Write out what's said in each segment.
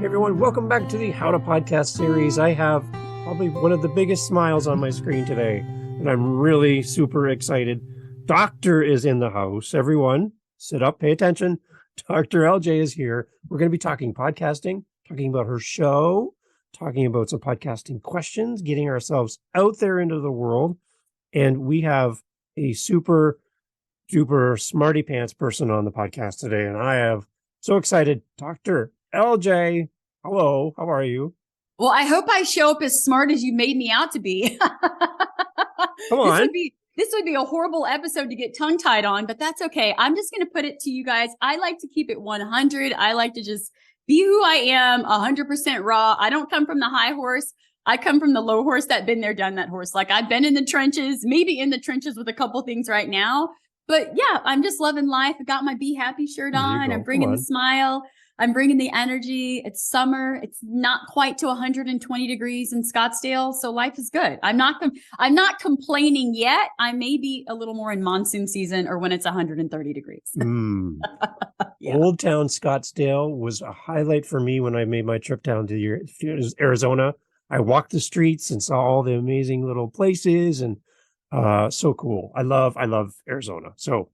everyone, welcome back to the How to Podcast series. I have probably one of the biggest smiles on my screen today, and I'm really super excited. Doctor is in the house. Everyone, sit up, pay attention. Dr. LJ is here. We're going to be talking podcasting, talking about her show, talking about some podcasting questions, getting ourselves out there into the world. And we have a super duper smarty pants person on the podcast today, and I am so excited. Dr. LJ, hello, how are you? Well, I hope I show up as smart as you made me out to be. Come on. This would be a horrible episode to get tongue-tied on, but that's okay. I'm just going to put it to you guys. I like to keep it 100. I like to just be who I am, 100% raw. I don't come from the high horse. I come from the low horse. That been there, done that horse. Like, I've been in the trenches, maybe in the trenches with a couple things right now. But yeah, I'm just loving life. I got my Be Happy shirt on. I'm bringing the smile. I'm bringing the energy. It's summer. It's not quite to 120 degrees in Scottsdale. So life is good. I'm not complaining yet. I may be a little more in monsoon season or when it's 130 degrees. Yeah. Old Town Scottsdale was a highlight for me when I made my trip down to Arizona. I walked the streets and saw all the amazing little places, and so cool. I love Arizona. So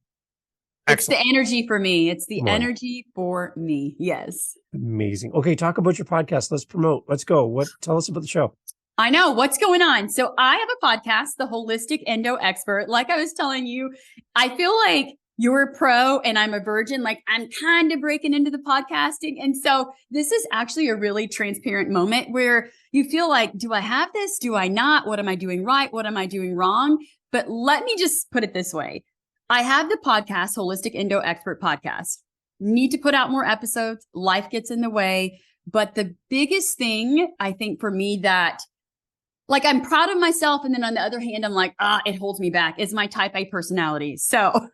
excellent. It's the energy for me. It's the energy for me. Yes. Amazing. Okay. Talk about your podcast. Let's promote. Let's go. Tell us about the show. I know what's going on. So I have a podcast, the Wholistic Endo Expert. Like I was telling you, I feel like you're a pro and I'm a virgin. Like, I'm kind of breaking into the podcasting. And so this is actually a really transparent moment where you feel like, do I have this? Do I not? What am I doing right? What am I doing wrong? But let me just put it this way. I have the podcast, Wholistic Endo Expert Podcast. Need to put out more episodes. Life gets in the way. But the biggest thing, I think, for me that, like, I'm proud of myself. And then on the other hand, I'm like, it holds me back, is my type A personality. So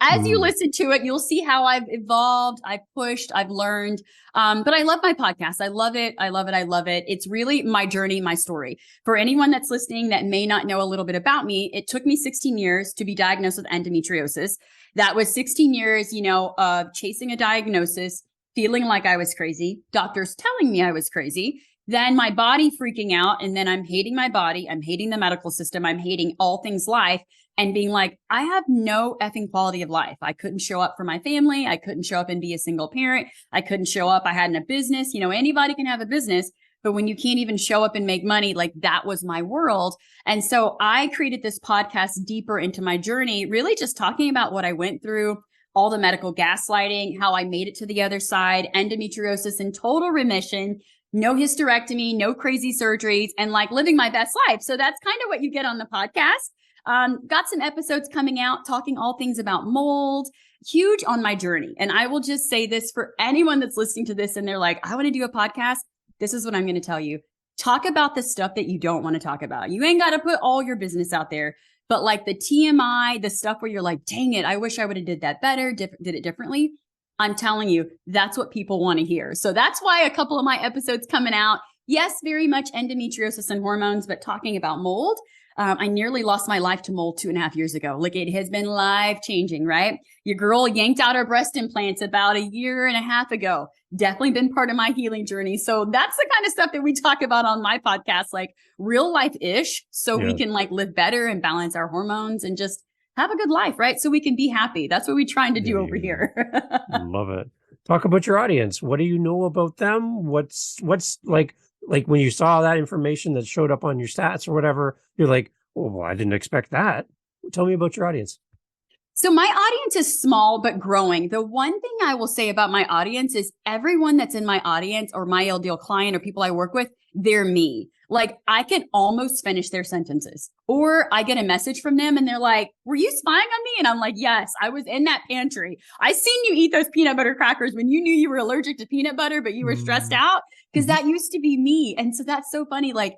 as you listen to it, you'll see how I've evolved, I've pushed, I've learned. But I love my podcast. I love it. I love it. I love it. It's really my journey, my story. For anyone that's listening that may not know a little bit about me, it took me 16 years to be diagnosed with endometriosis. That was 16 years, of chasing a diagnosis, feeling like I was crazy, doctors telling me I was crazy, then my body freaking out. And then I'm hating my body. I'm hating the medical system. I'm hating all things life. And being like, I have no effing quality of life. I couldn't show up for my family. I couldn't show up and be a single parent. I couldn't show up. I had a business. Anybody can have a business, but when you can't even show up and make money, like, that was my world. And so I created this podcast deeper into my journey, really just talking about what I went through, all the medical gaslighting, how I made it to the other side, endometriosis in total remission, no hysterectomy, no crazy surgeries, and like living my best life. So that's kind of what you get on the podcast. Got some episodes coming out talking all things about mold, huge on my journey. And I will just say this for anyone that's listening to this and they're like, I want to do a podcast. This is what I'm going to tell you. Talk about the stuff that you don't want to talk about. You ain't got to put all your business out there, but like the TMI, the stuff where you're like, dang it, I wish I would have did that better, did it differently. I'm telling you, that's what people want to hear. So that's why a couple of my episodes coming out. Yes, very much endometriosis and hormones, but talking about mold. I nearly lost my life to mold 2.5 years ago. Like, it has been life changing, right? Your girl yanked out her breast implants about 1.5 years ago. Definitely been part of my healing journey. So that's the kind of stuff that we talk about on my podcast, like real life-ish. So we can like live better and balance our hormones and just have a good life, right? So we can be happy. That's what we're trying to do over here. Love it. Talk about your audience. What do you know about them? What's like when you saw that information that showed up on your stats or whatever, you're like, oh, well, I didn't expect that. Tell me about your audience. So my audience is small, but growing. The one thing I will say about my audience is everyone that's in my audience or my ideal client or people I work with, they're me. Like, I can almost finish their sentences, or I get a message from them and they're like, were you spying on me? And I'm like, yes, I was in that pantry. I seen you eat those peanut butter crackers when you knew you were allergic to peanut butter, but you were stressed out, because that used to be me. And so that's so funny. Like,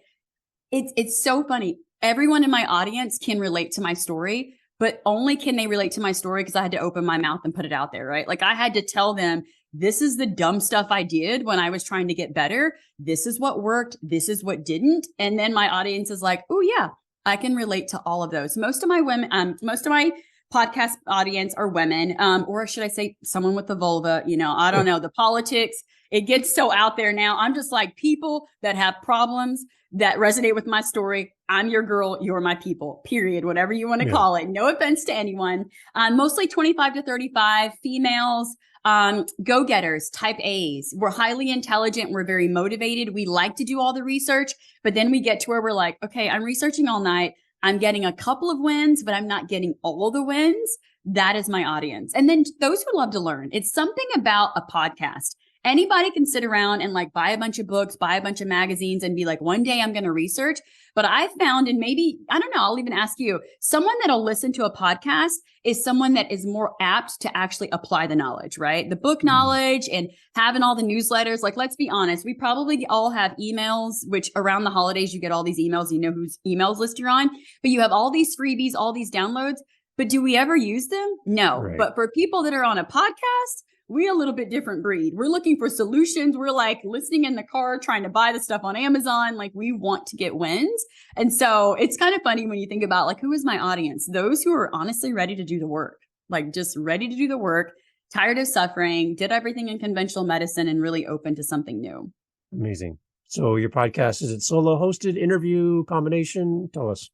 it's so funny. Everyone in my audience can relate to my story, but only can they relate to my story because I had to open my mouth and put it out there, right? Like, I had to tell them, this is the dumb stuff I did when I was trying to get better. This is what worked. This is what didn't. And then my audience is like, oh yeah, I can relate to all of those. Most of my podcast audience are women, or should I say someone with a vulva? I don't know, the politics, it gets so out there now. I'm just like, people that have problems that resonate with my story. I'm your girl. You're my people, period. Whatever you want to call it. No offense to anyone. Mostly 25 to 35 females, go-getters, type A's. We're highly intelligent. We're very motivated. We like to do all the research, but then we get to where we're like, okay, I'm researching all night. I'm getting a couple of wins, but I'm not getting all the wins. That is my audience. And then those who love to learn. It's something about a podcast. Anybody can sit around and like buy a bunch of books, buy a bunch of magazines and be like, one day I'm going to research. But I found, and maybe, I don't know, I'll even ask you, someone that'll listen to a podcast is someone that is more apt to actually apply the knowledge, right? The book knowledge and having all the newsletters. Like, let's be honest, we probably all have emails, which around the holidays, you get all these emails, you know whose emails list you're on, but you have all these freebies, all these downloads, but do we ever use them? No. Right. But for people that are on a podcast, we're a little bit different breed. We're looking for solutions. We're like listening in the car, trying to buy the stuff on Amazon. Like, we want to get wins. And so it's kind of funny when you think about like, who is my audience? Those who are honestly ready to do the work, like just ready to do the work, tired of suffering, did everything in conventional medicine and really open to something new. Amazing. So your podcast, is it solo hosted, interview, combination? Tell us.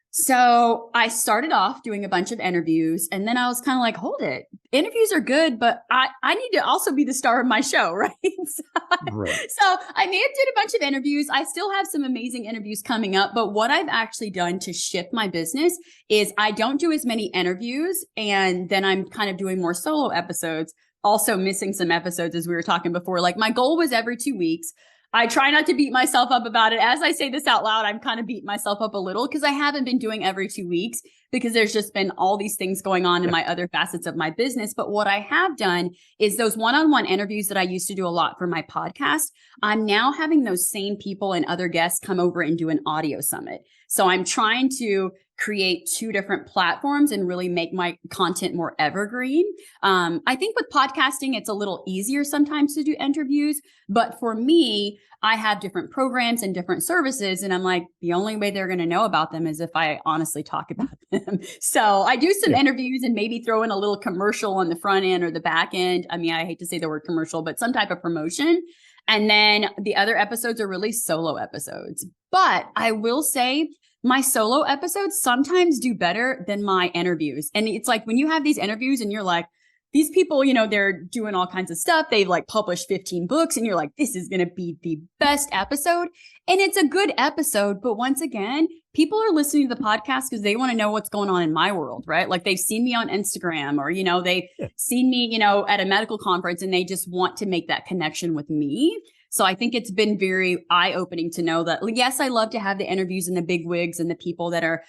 So I started off doing a bunch of interviews, and then I was kind of like, hold it. Interviews are good, but I need to also be the star of my show, right? So I may have did a bunch of interviews. I still have some amazing interviews coming up, but what I've actually done to shift my business is I don't do as many interviews, and then I'm kind of doing more solo episodes, also missing some episodes as we were talking before. Like, my goal was every 2 weeks. I try not to beat myself up about it. As I say this out loud, I'm kind of beating myself up a little because I haven't been doing every 2 weeks because there's just been all these things going on in my other facets of my business. But what I have done is those one-on-one interviews that I used to do a lot for my podcast, I'm now having those same people and other guests come over and do an audio summit. So I'm trying to create 2 different platforms and really make my content more evergreen. I think with podcasting, it's a little easier sometimes to do interviews, but for me, I have different programs and different services. And I'm like, the only way they're going to know about them is if I honestly talk about them. So I do some interviews and maybe throw in a little commercial on the front end or the back end. I mean, I hate to say the word commercial, but some type of promotion. And then the other episodes are really solo episodes. But I will say, my solo episodes sometimes do better than my interviews. And it's like when you have these interviews and you're like, these people, they're doing all kinds of stuff. They've like published 15 books and you're like, this is going to be the best episode. And it's a good episode. But once again, people are listening to the podcast because they want to know what's going on in my world, right? Like, they've seen me on Instagram or, they've seen me, at a medical conference and they just want to make that connection with me. So I think it's been very eye-opening to know that, yes, I love to have the interviews and the big wigs and the people that are,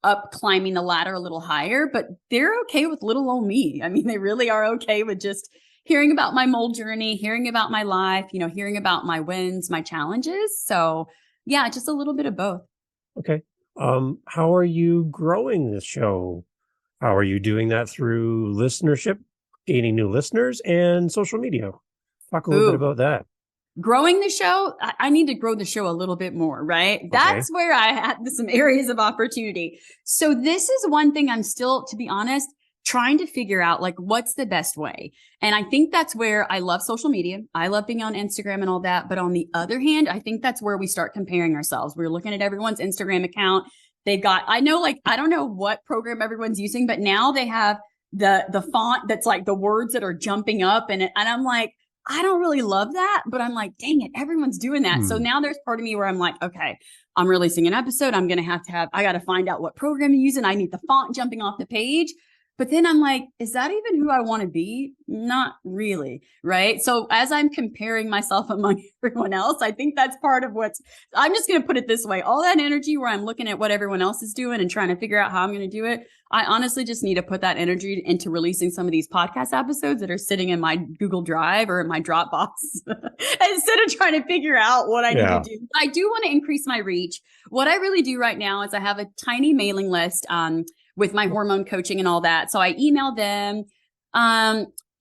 up climbing the ladder a little higher, but they're okay with little old me. I mean, they really are okay with just hearing about my mold journey, hearing about my life, hearing about my wins, my challenges. So yeah, just a little bit of both. Okay. How are you growing this show? How are you doing that through listenership, gaining new listeners, and social media? Talk a little bit about that. Growing the show, I need to grow the show a little bit more, right? Okay. That's where I had some areas of opportunity. So this is one thing I'm still, to be honest, trying to figure out, like, what's the best way. And I think that's where I love social media. I love being on Instagram and all that. But on the other hand, I think that's where we start comparing ourselves. We're looking at everyone's Instagram account. They've got, I don't know what program everyone's using, but now they have the font that's like the words that are jumping up. And I'm like, I don't really love that, but I'm like, dang it, everyone's doing that. So now there's part of me where I'm like, okay, I'm releasing an episode. I'm going to I got to find out what program you're using. I need the font jumping off the page. But then I'm like, is that even who I want to be? Not really. Right. So as I'm comparing myself among everyone else, I think that's part of I'm just going to put it this way. All that energy where I'm looking at what everyone else is doing and trying to figure out how I'm going to do it. I honestly just need to put that energy into releasing some of these podcast episodes that are sitting in my Google Drive or in my Dropbox instead of trying to figure out what I need to do. I do want to increase my reach. What I really do right now is I have a tiny mailing list with my hormone coaching and all that. So I email them.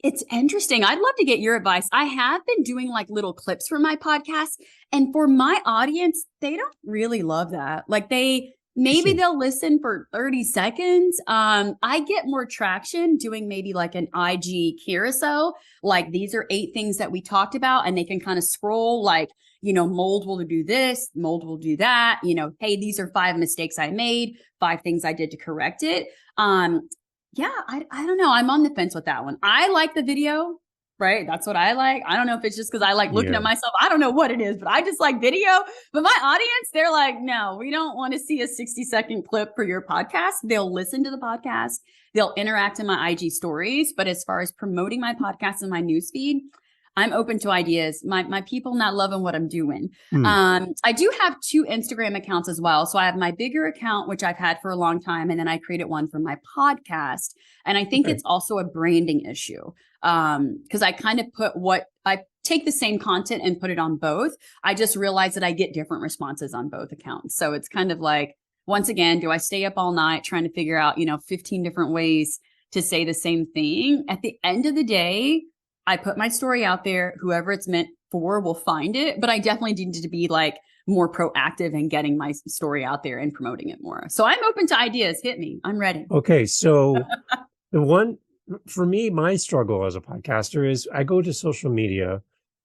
It's interesting. I'd love to get your advice. I have been doing like little clips for my podcast, and for my audience, they don't really love that. Like, they maybe they'll listen for 30 seconds. I get more traction doing maybe like an IG carousel. Like these are 8 things that we talked about, and they can kind of scroll like, mold will do this, mold will do that. Hey, these are 5 mistakes I made, 5 things I did to correct it. Yeah, I don't know. I'm on the fence with that one. I like the video, right? That's what I like. I don't know if it's just because I like looking at myself. I don't know what it is, but I just like video. But my audience, they're like, no, we don't want to see a 60-second clip for your podcast. They'll listen to the podcast. They'll interact in my IG stories. But as far as promoting my podcast in my newsfeed, I'm open to ideas. My people not loving what I'm doing. I do have 2 Instagram accounts as well. So I have my bigger account, which I've had for a long time. And then I created one for my podcast. And I think it's also a branding issue. Because I kind of I take the same content and put it on both. I just realized that I get different responses on both accounts. So it's kind of like, once again, do I stay up all night trying to figure out, 15 different ways to say the same thing? At the end of the day, I put my story out there. Whoever it's meant for will find it. But I definitely need to be like more proactive in getting my story out there and promoting it more. So I'm open to ideas. Hit me. I'm ready. Okay. So the one for me, my struggle as a podcaster is I go to social media,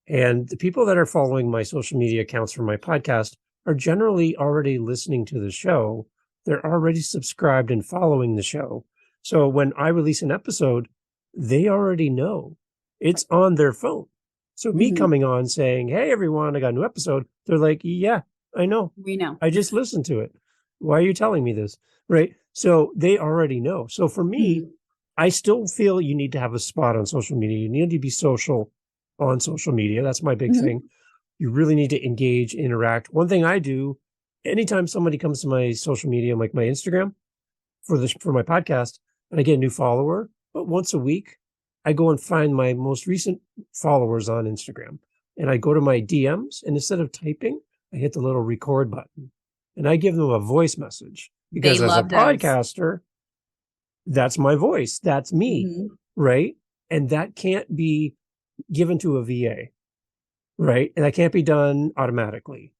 and the people that are following my social media accounts for my podcast are generally already listening to the show. They're already subscribed and following the show. So when I release an episode, they already know. It's on their phone. So me coming on saying, hey, everyone, I got a new episode. They're like, yeah, I know. We know. I just listened to it. Why are you telling me this? Right. So they already know. So for me, I still feel you need to have a spot on social media. You need to be social on social media. That's my big thing. You really need to engage, interact. One thing I do, anytime somebody comes to my social media, like my Instagram for my podcast, and I get a new follower, but once a week, I go and find my most recent followers on Instagram, and I go to my DMs, and instead of typing, I hit the little record button, and I give them a voice message, because as a podcaster, that's my voice. That's me, right? And that can't be given to a VA, right? And that can't be done automatically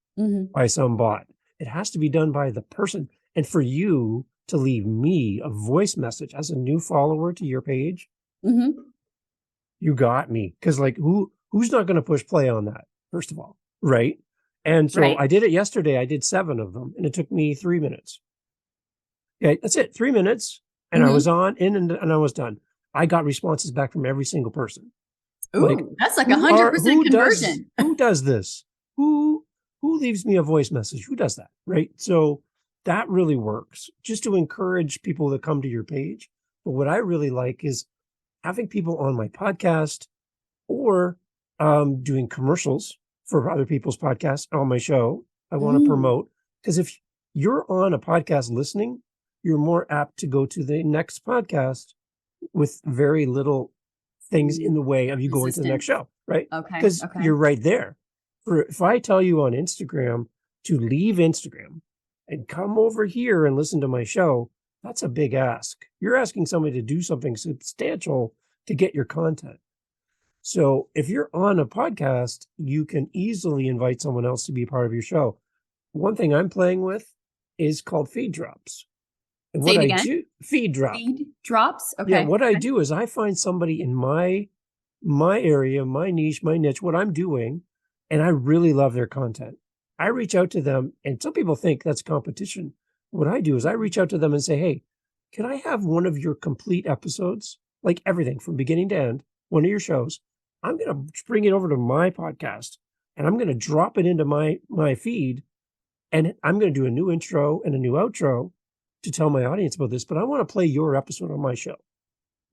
by some bot. It has to be done by the person. And for you to leave me a voice message as a new follower to your page, you got me. Because like, who's not going to push play on that, first of all, right? And so I did it yesterday. I did 7 of them, and it took me 3 minutes. Okay, that's it, 3 minutes. And I was on and I was done. I got responses back from every single person. Ooh, like, that's like 100% conversion. Who does this? Who leaves me a voice message? Who does that? Right. So that really works, just to encourage people to come to your page. But what I really like is having people on my podcast, or doing commercials for other people's podcasts on my show. I want to promote, because if you're on a podcast listening, you're more apt to go to the next podcast with very little things in the way of you going to the next show, right? Okay. Because you're right there. If I tell you on Instagram to leave Instagram and come over here and listen to my show, that's a big ask. You're asking somebody to do something substantial to get your content. So if you're on a podcast, you can easily invite someone else to be part of your show. One thing I'm playing with is called feed drops. And what I do, feed drop. Feed drops? Okay. Yeah, what I do is I find somebody in my area, my niche, my niche, what I'm doing, and I really love their content. I reach out to them, and some people think that's competition. What I do is I reach out to them and say, hey, can I have one of your complete episodes? Like everything from beginning to end, one of your shows. I'm going to bring it over to my podcast, and I'm going to drop it into my feed, and I'm going to do a new intro and a new outro to tell my audience about this, but I want to play your episode on my show.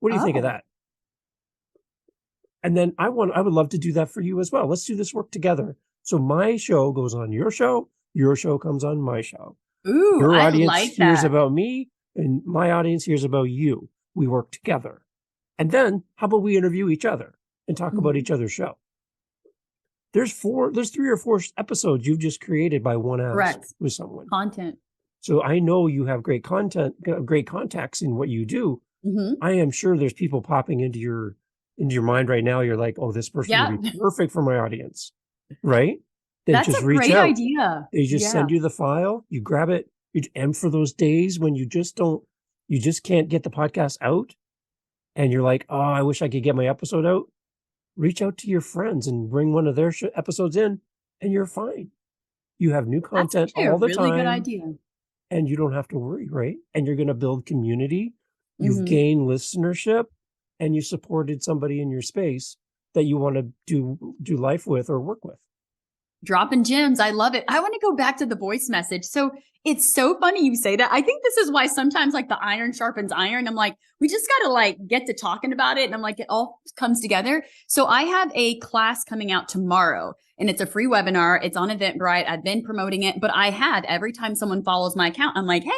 What do you think of that? And then I would love to do that for you as well. Let's do this work together. So my show goes on your show comes on my show. Ooh, your I audience like hears that. about me, and my audience hears about you. We work together. And then how about we interview each other and talk about each other's show? There's 3 or 4 episodes you've just created by one ask with someone. Content. So I know you have great content, great contacts in what you do. I am sure there's people popping into your mind right now. You're like, oh, this person would be perfect for my audience, right? They That's just a reach great out. idea. They just send you the file, you grab it, And for those days when you just can't get the podcast out and you're like, oh, I wish I could get my episode out. Reach out to your friends and bring one of their episodes in and you're fine. You have new That's content actually a all the really good time idea. and you don't have to worry, right? And you're going to build community. You've Mhm. gained listenership and you supported somebody in your space that you want to do life with or work with. Dropping gems. I love it. I want to go back to the voice message. So it's so funny you say that. I think this is why sometimes like the iron sharpens iron. I'm like, we just got to like get to talking about it. And I'm like, it all comes together. So I have a class coming out tomorrow and it's a free webinar. It's on Eventbrite. I've been promoting it, but I have every time someone follows my account, I'm like, hey,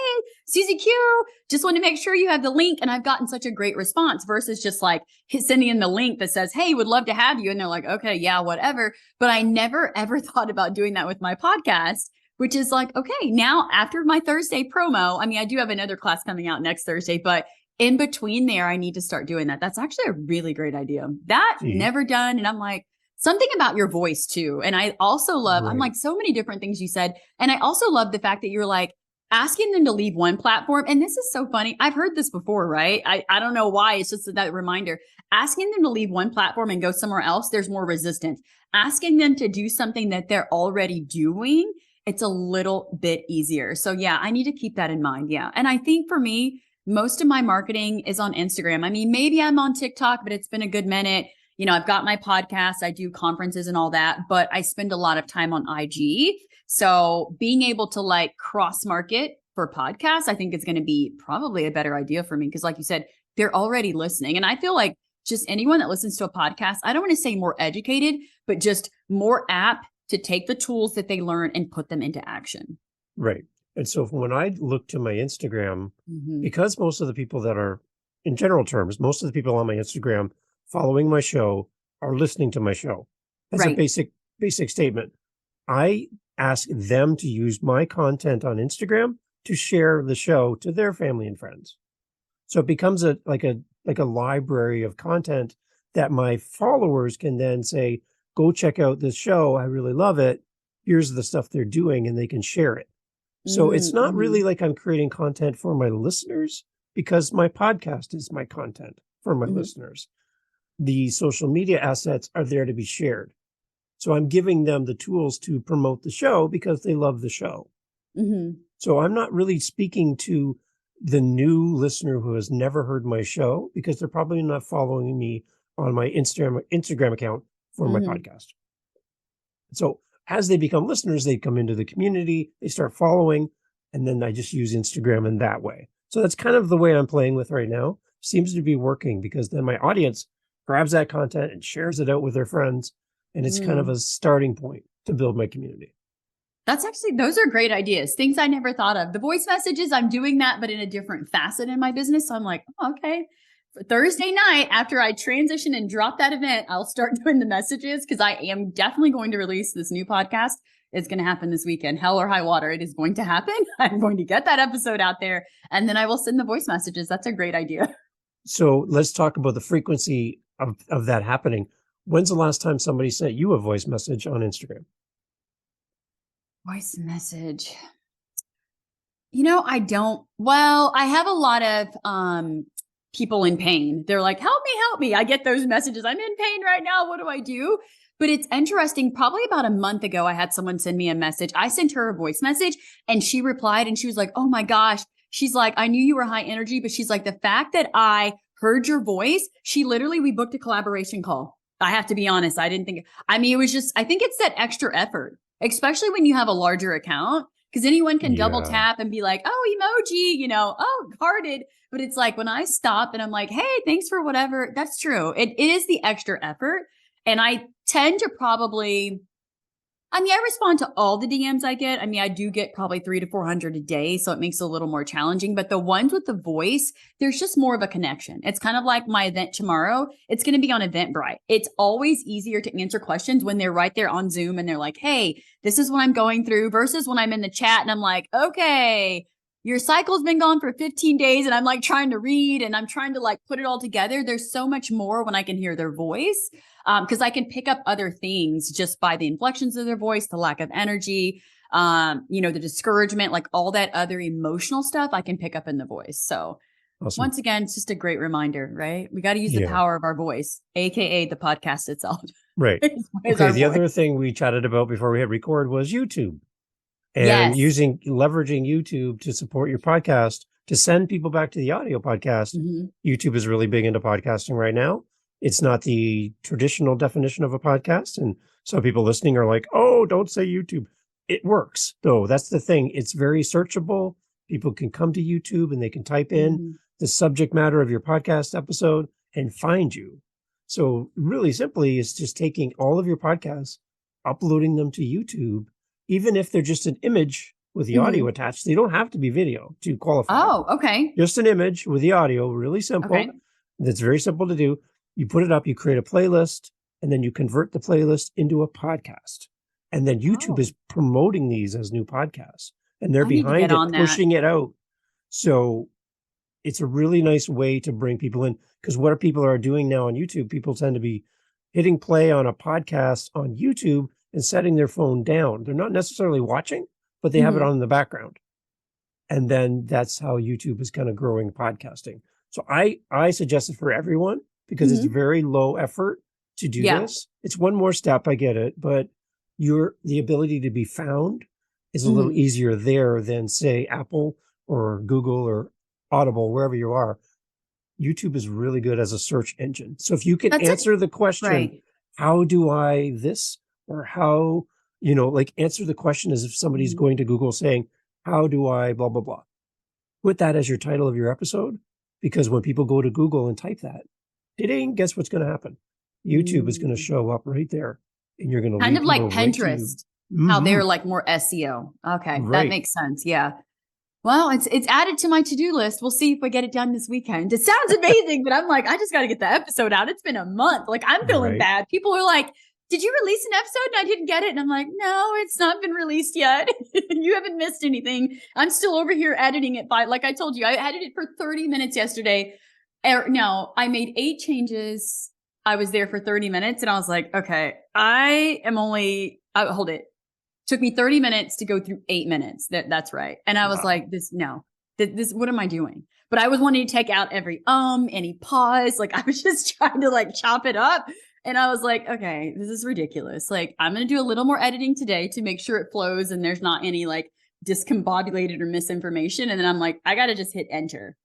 Susie Q, just want to make sure you have the link. And I've gotten such a great response versus just like sending in the link that says, hey, would love to have you. And they're like, okay, yeah, whatever. But I never ever thought about doing that with my podcast, which is like, okay, now after my Thursday promo, I mean, I do have another class coming out next Thursday, but in between there, I need to start doing that. That's actually a really great idea. That See? never done. And I'm like, something about your voice too. And I also love, I'm Right. like so many different things you said. And I also love the fact that you're like asking them to leave one platform. And this is so funny. I've heard this before, right? I don't know why. It's just that reminder. Asking them to leave one platform and go somewhere else, there's more resistance. Asking them to do something that they're already doing, it's a little bit easier. So yeah, I need to keep that in mind. Yeah. And I think for me, most of my marketing is on Instagram. I mean, maybe I'm on TikTok, but it's been a good minute. You know, I've got my podcast, I do conferences and all that, but I spend a lot of time on IG. So being able to like cross market for podcasts, I think is going to be probably a better idea for me. Cause like you said, they're already listening. And I feel like just anyone that listens to a podcast, I don't want to say more educated, but just more apt to take the tools that they learn and put them into action. Right. And so when I look to my Instagram, Mhm. because most of the people that are, in general terms, most of the people on my Instagram following my show are listening to my show. That's a Right. basic statement. I ask them to use my content on Instagram to share the show to their family and friends. So it becomes like a library of content that my followers can then say, go check out this show. I really love it. Here's the stuff they're doing, and they can share it. So it's not really Mm-hmm. like I'm creating content for my listeners because my podcast is my content for my Mm-hmm. listeners. The social media assets are there to be shared. So I'm giving them the tools to promote the show because they love the show. Mm-hmm. So I'm not really speaking to the new listener who has never heard my show because they're probably not following me on my Instagram account for my Mm-hmm. podcast. So as they become listeners, they come into the community, they start following, and then I just use Instagram in that way. So that's kind of the way I'm playing with right now. Seems to be working because then my audience grabs that content and shares it out with their friends. And it's kind of a starting point to build my community. That's actually, those are great ideas. Things I never thought of. The voice messages, I'm doing that, but in a different facet in my business. So I'm like, oh, okay. For Thursday night, after I transition and drop that event, I'll start doing the messages because I am definitely going to release this new podcast. It's going to happen this weekend. Hell or high water. It is going to happen. I'm going to get that episode out there and then I will send the voice messages. That's a great idea. So let's talk about the frequency of that happening. When's the last time somebody sent you a voice message on Instagram? Voice message. I don't. Well, I have a lot of people in pain. They're like, help me, help me. I get those messages. I'm in pain right now. What do I do? But it's interesting. Probably about a month ago, I had someone send me a message. I sent her a voice message and she replied and she was like, oh my gosh. She's like, I knew you were high energy, but she's like, the fact that I heard your voice, we booked a collaboration call. I have to be honest. It was just, I think it's that extra effort, especially when you have a larger account. Because anyone can double Yeah. tap and be like, oh, emoji, oh, hearted. But it's like when I stop and I'm like, hey, thanks for whatever. That's true. It is the extra effort. And I tend to I respond to all the DMs I get. I do get probably 300 to 400 a day. So it makes it a little more challenging. But the ones with the voice, there's just more of a connection. It's kind of like my event tomorrow. It's going to be on Eventbrite. It's always easier to answer questions when they're right there on Zoom and they're like, hey, this is what I'm going through versus when I'm in the chat and I'm like, okay, your cycle's been gone for 15 days and I'm like trying to read and I'm trying to like put it all together. There's so much more when I can hear their voice. Because I can pick up other things just by the inflections of their voice, the lack of energy. the discouragement, like all that other emotional stuff I can pick up in the voice. So Awesome. once again, it's just a great reminder, right? We got to use the Yeah. power of our voice, AKA the podcast itself. Right. Is Okay. our The voice. other thing we chatted about before we hit record was YouTube and Yes. leveraging YouTube to support your podcast, to send people back to the audio podcast. Mhm. YouTube is really big into podcasting right now. It's not the traditional definition of a podcast. And some people listening are like, oh, don't say YouTube. It works, though. That's the thing. It's very searchable. People can come to YouTube and they can type in Mhm. the subject matter of your podcast episode and find you. So really simply, it's just taking all of your podcasts, uploading them to YouTube, even if they're just an image with the audio Mhm. attached. They don't have to be video to qualify. Oh, okay. Just an image with the audio, really simple. Okay. That's very simple to do. You put it up, you create a playlist, and then you convert the playlist into a podcast. And then YouTube Oh. is promoting these as new podcasts, and they're I need to behind get it, on that. pushing it out. So it's a really nice way to bring people in, because what people are doing now on YouTube, people tend to be hitting play on a podcast on YouTube and setting their phone down. They're not necessarily watching, but they have it Mhm. on in the background. And then that's how YouTube is kind of growing podcasting. So I suggest it for everyone because it's Mhm. very low effort to do Yeah. this. It's one more step, I get it, but the ability to be found is a little Mhm. easier there than, say, Apple or Google or Audible, wherever you are. YouTube is really good as a search engine. So if you can That's it. answer the question, Right. how do I this, or how, like answer the question as if somebody's Mhm. going to Google saying, how do I blah, blah, blah. Put that as your title of your episode, because when people go to Google and type that, ding, guess what's going to happen? YouTube is going to Mm. show up right there, and you're going to Kind lead of like people right to you. Pinterest, how Mhm. they're like more SEO. Okay, that Right. makes sense. Yeah. Well, it's added to my to-do list. We'll see if I get it done this weekend. It sounds amazing, but I'm like, I just got to get the episode out. It's been a month. Like, I'm feeling Right. bad. People are like, did you release an episode and I didn't get it? And I'm like, no, it's not been released yet. You haven't missed anything. I'm still over here editing it like I told you, I edited for 30 minutes yesterday. No, I made 8 changes. I was there for 30 minutes and I was like, okay, hold it. Took me 30 minutes to go through 8 minutes. That's right. And I was Wow. like, what am I doing? But I was wanting to take out any pause. Like I was just trying to like chop it up. And I was like, okay, this is ridiculous. Like I'm going to do a little more editing today to make sure it flows and there's not any like discombobulated or misinformation. And then I'm like, I got to just hit enter.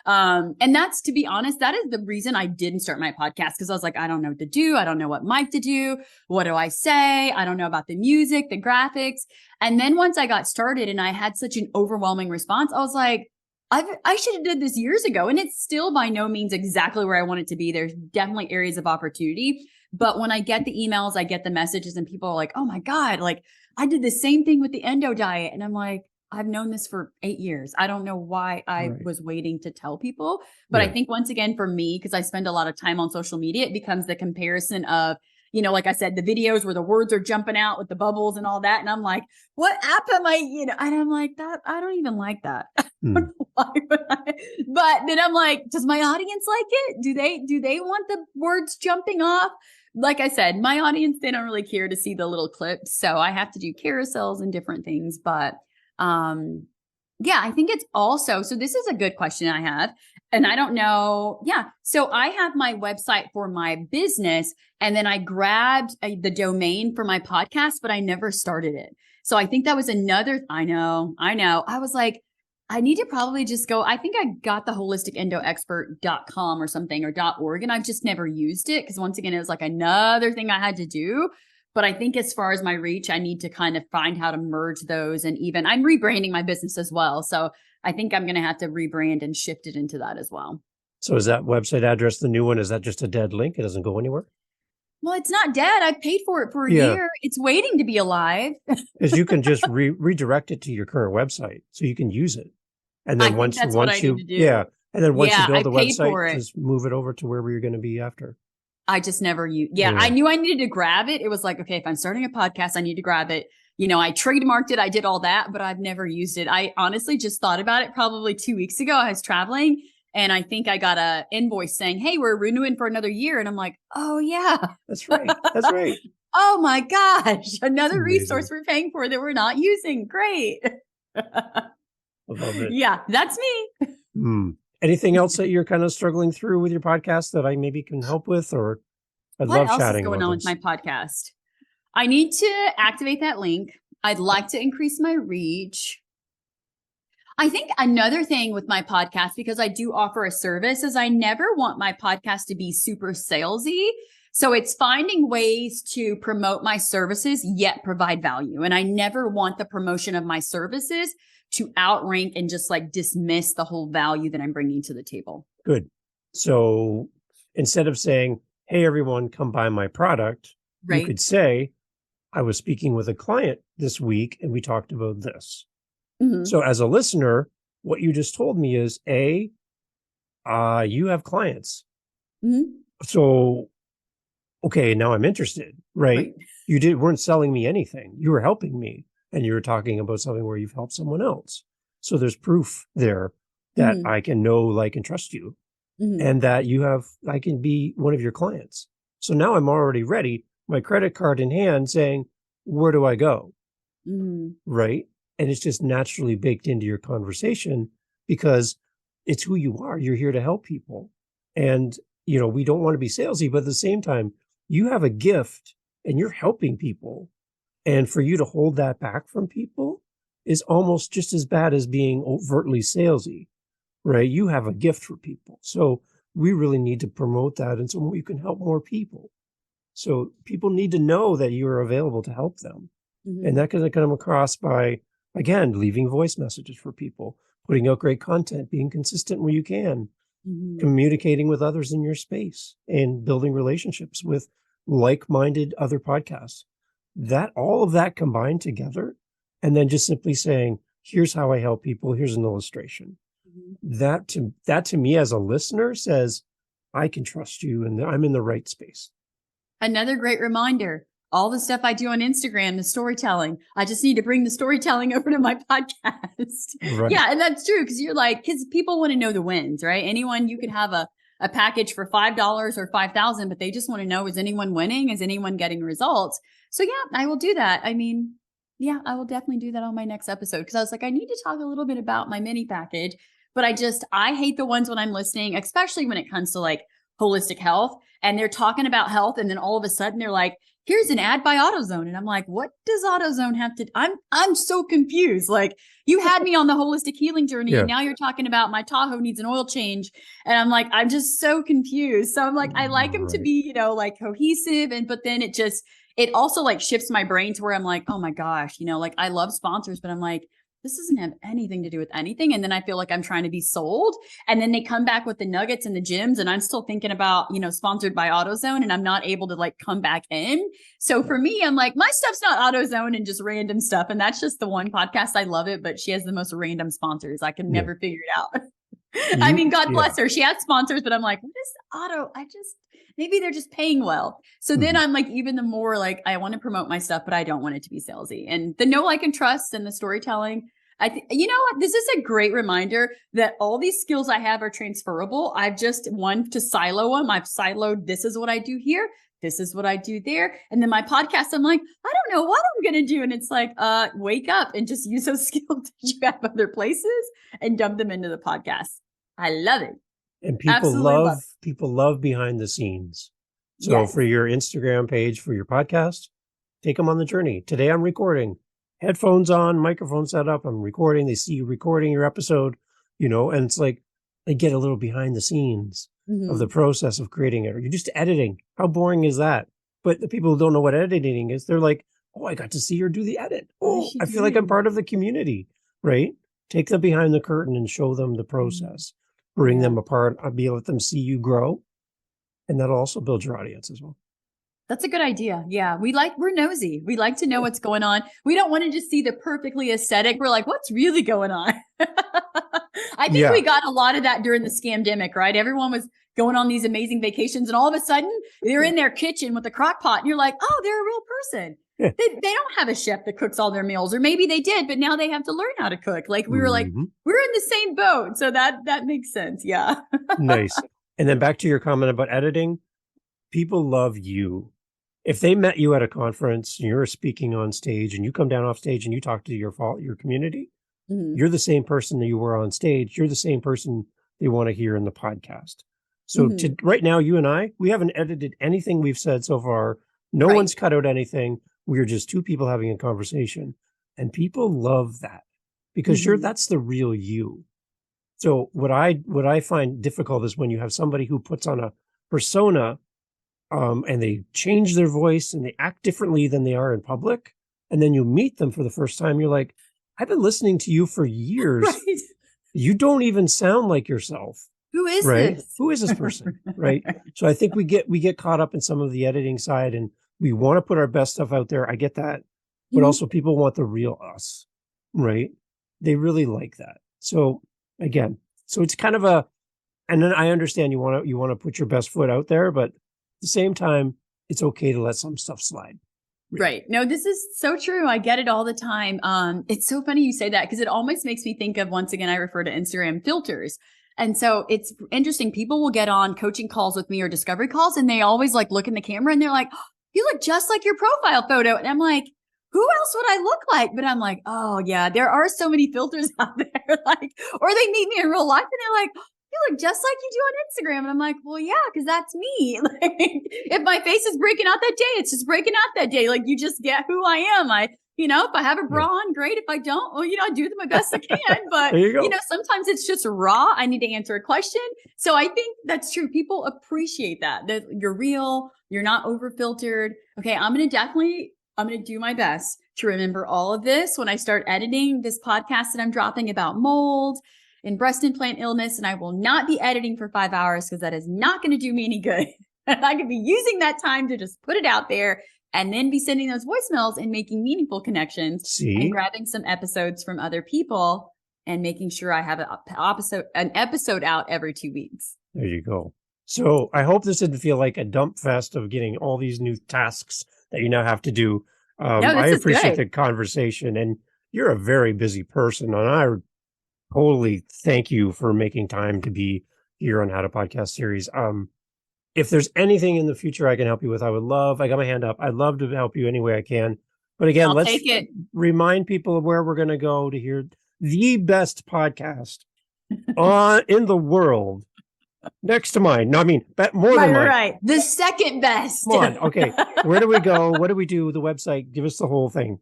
And that's, to be honest, that is the reason I didn't start my podcast. Cause I was like, I don't know what to do. I don't know what mic to do. What do I say? I don't know about the music, the graphics. And then once I got started and I had such an overwhelming response, I was like, I should have did this years ago. And it's still by no means exactly where I want it to be. There's definitely areas of opportunity. But when I get the emails, I get the messages and people are like, oh my God, like I did the same thing with the endo diet. And I'm like, I've known this for 8 years. I don't know why I Right. was waiting to tell people. But I Yeah. think once again, for me, because I spend a lot of time on social media, it becomes the comparison of, like I said, the videos where the words are jumping out with the bubbles and all that. And I'm like, what app am I, and I'm like, that I don't even like that. Hmm. Why would I? But then I'm like, does my audience like it? Do they want the words jumping off? Like I said, my audience, they don't really care to see the little clips. So I have to do carousels and different things. But yeah, I think it's also, so this is a good question I have. And I don't know. Yeah. So I have my website for my business and then I grabbed the domain for my podcast, but I never started it. So I think that was another, I know. I was like, I need to probably just go. I think I got the holisticendoexpert.com or something or .org, and I've just never used it because once again, it was like another thing I had to do. But I think as far as my reach, I need to kind of find how to merge those. And even I'm rebranding my business as well. So I think I'm going to have to rebrand and shift it into that as well. So is that website address the new one? Is that just a dead link? It doesn't go anywhere? Well, it's not dead. I paid for it for a Yeah. year. It's waiting to be alive. Because you can just redirect it to your current website so you can use it. And I then think once that's what I you need to do. yeah, and then once Yeah, you build the I paid for website, it. just move it over to wherever you're going to be after. I just never used. Yeah, Yeah. I knew I needed to grab it. It was like, okay, if I'm starting a podcast, I need to grab it. I trademarked it. I did all that, but I've never used it. I honestly just thought about it probably 2 weeks ago. I was traveling and I think I got a invoice saying, hey, we're renewing for another year. And I'm like, oh yeah. That's right. That's right. Oh my gosh. Another resource Amazing. we're paying for that we're not using. Great. I love it. Yeah, that's me. Hmm. Anything else that you're kind of struggling through with your podcast that I maybe can help with, or I'd What love else is chatting going about on with this. my podcast? I need to activate that link. I'd like to increase my reach. I think another thing with my podcast, because I do offer a service, is I never want my podcast to be super salesy. So it's finding ways to promote my services, yet provide value. And I never want the promotion of my services to outrank and just like dismiss the whole value that I'm bringing to the table. Good. So instead of saying, hey, everyone, come buy my product, you Right. could say, I was speaking with a client this week and we talked about this. Mm-hmm. So as a listener, what you just told me is you have clients. Mm-hmm. So, okay, now I'm interested, right? You weren't selling me anything. You were helping me, and you were talking about something where you've helped someone else. So there's proof there that Mm-hmm. I can know, like, and trust you, Mm-hmm. and that I can be one of your clients. So now I'm already ready, my credit card in hand, saying, where do I go? Mm-hmm. Right. And it's just naturally baked into your conversation because it's who you are. You're here to help people. And, we don't want to be salesy, but at the same time, you have a gift and you're helping people. And for you to hold that back from people is almost just as bad as being overtly salesy, right? You have a gift for people. So we really need to promote that. And so you can help more people. So people need to know that you are available to help them. Mm-hmm. And that can come across by, again, leaving voice messages for people, putting out great content, being consistent where you can, Mm-hmm. communicating with others in your space, and building relationships with like-minded other podcasts. All of that combined together, and then just simply saying, here's how I help people, here's an illustration. Mm-hmm. That to me as a listener says, I can trust you and I'm in the right space. Another great reminder. All the stuff I do on Instagram, the storytelling. I just need to bring the storytelling over to my podcast. Right. Yeah. And that's true. Cause you're like, cause people want to know the wins, right? Anyone, you could have a package for $5 or 5,000, but they just want to know, is anyone winning? Is anyone getting results? So yeah, I will do that. I mean, yeah, I will definitely do that on my next episode. Cause I was like, I need to talk a little bit about my mini package, but I hate the ones when I'm listening, especially when it comes to like holistic health and they're talking about health. And then all of a sudden they're like, here's an ad by AutoZone. And I'm like, what does AutoZone have to, I'm so confused. Like you had me on the holistic healing journey and now you're talking about my Tahoe needs an oil change. And I'm like, I'm just so confused. So I'm like, I like them to be, like cohesive. But then it also like shifts my brain to where I'm like, oh my gosh, like I love sponsors, but I'm like, this doesn't have anything to do with anything. And then I feel like I'm trying to be sold. And then they come back with the nuggets and the gyms. And I'm still thinking about, sponsored by AutoZone and I'm not able to like come back in. So for me, I'm like, my stuff's not AutoZone and just random stuff. And that's just the one podcast. I love it, but she has the most random sponsors. I can never figure it out. I mean, God bless her. She has sponsors, but I'm like, what is Auto? Maybe they're just paying well. So then I'm like, even the more like, I want to promote my stuff, but I don't want it to be salesy. And the know, like, and trust and the storytelling. You know what? This is a great reminder that all these skills I have are transferable. I've just to silo them. I've siloed. This is what I do here. This is what I do there. And then my podcast, I'm like, I don't know what I'm going to do. And it's like, wake up and just use those skills that you have other places and dump them into the podcast. I love it. And people love behind the scenes. So for your Instagram page, for your podcast, take them on the journey. Today I'm recording, headphones on, microphone set up. I'm recording. They see you recording your episode, and it's like they get a little behind the scenes of the process of creating it. Or you're just editing. How boring is that? But the people who don't know what editing is, they're like, oh, I got to see her do the edit. Oh, I feel like I'm part of the community, right? Take them behind the curtain and show them the process. Bring them apart, let them see you grow. And that'll also build your audience as well. That's a good idea. Yeah. We're nosy. We like to know what's going on. We don't want to just see the perfectly aesthetic. We're like, what's really going on? I think we got a lot of that during the scamdemic, right? Everyone was going on these amazing vacations and all of a sudden they're in their kitchen with a crock pot and you're like, oh, they're a real person. They don't have a chef that cooks all their meals, or maybe they did, but now they have to learn how to cook. Like we were like, we're in the same boat. So that makes sense. Yeah. Nice. And then back to your comment about editing. People love you. if they met you at a conference and you're speaking on stage and you come down off stage and you talk to your community, you're the same person that you were on stage. You're the same person they want to hear in the podcast. So right now, you and I, we haven't edited anything we've said so far. No one's cut out anything. We're just two people having a conversation, and people love that because that's the real you. So what I find difficult is when you have somebody who puts on a persona, and they change their voice and they act differently than they are in public. And then you meet them for the first time. You're like, I've been listening to you for years. Right. You don't even sound like yourself. Who is this? Who is this person? Right. So I think we get caught up in some of the editing side, and we want to put our best stuff out there. I get that. But also people want the real us. Right. They really like that. So again, so it's kind of and then I understand you want to put your best foot out there, but at the same time, it's okay to let some stuff slide. Right. No, this is so true. I get it all the time. It's so funny you say that because it almost makes me think of, once again, I refer to Instagram filters. And so it's interesting. People will get on coaching calls with me or discovery calls, and they always like look in the camera and they're like, oh, you look just like your profile photo. And I'm like, who else would I look like? But I'm like, oh yeah, there are so many filters out there. Like, or they meet me in real life and they're like, you look just like you do on Instagram. And I'm like, well, yeah, because that's me. Like, if my face is breaking out that day, it's just breaking out that day. Like, you just get who I am. If I have a bra on, great. If I don't, well, I do my best I can. But, sometimes it's just raw. I need to answer a question. So I think that's true. People appreciate that you're real. You're not over filtered. Okay. I'm going to do my best to remember all of this when I start editing this podcast that I'm dropping about mold and breast implant illness. And I will not be editing for 5 hours because that is not going to do me any good. And I could be using that time to just put it out there and then be sending those voicemails and making meaningful connections and grabbing some episodes from other people and making sure I have an episode out every 2 weeks. There you go. So I hope this didn't feel like a dump fest of getting all these new tasks that you now have to do. I appreciate the conversation, and you're a very busy person, and I totally thank you for making time to be here on How to Podcast series. If there's anything in the future I can help you with, I got my hand up. I'd love to help you any way I can. But again, let's remind people of where we're going to go to hear the best podcast in the world. Next to mine. No, I mean, more than mine. Right. The second best. Come on. Okay. Where do we go? What do we do? The website. Give us the whole thing.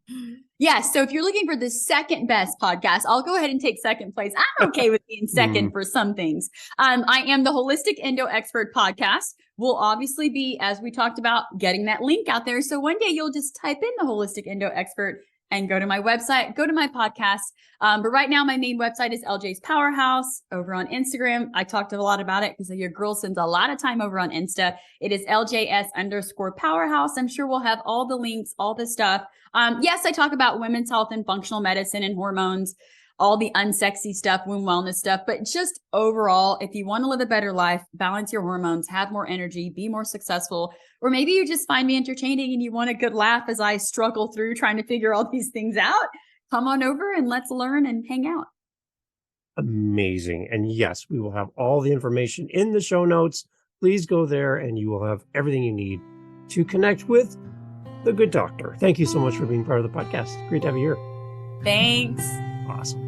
Yes. So if you're looking for the second best podcast, I'll go ahead and take second place. I'm okay with being second for some things. I am the Holistic Endo Expert podcast. We'll obviously be, as we talked about, getting that link out there. So one day you'll just type in the Holistic Endo Expert and go to my website, go to my podcast. But right now, my main website is LJ's Powerhouse. Over on Instagram, I talked a lot about it because your girl spends a lot of time over on Insta. It is LJS_Powerhouse. I'm sure we'll have all the links, all the stuff. Yes, I talk about women's health and functional medicine and hormones, all the unsexy stuff, womb wellness stuff. But just overall, if you want to live a better life, balance your hormones, have more energy, be more successful, or maybe you just find me entertaining and you want a good laugh as I struggle through trying to figure all these things out, come on over and let's learn and hang out. Amazing. And yes, we will have all the information in the show notes. Please go there and you will have everything you need to connect with the good doctor. Thank you so much for being part of the podcast. Great to have you here. Thanks. Awesome.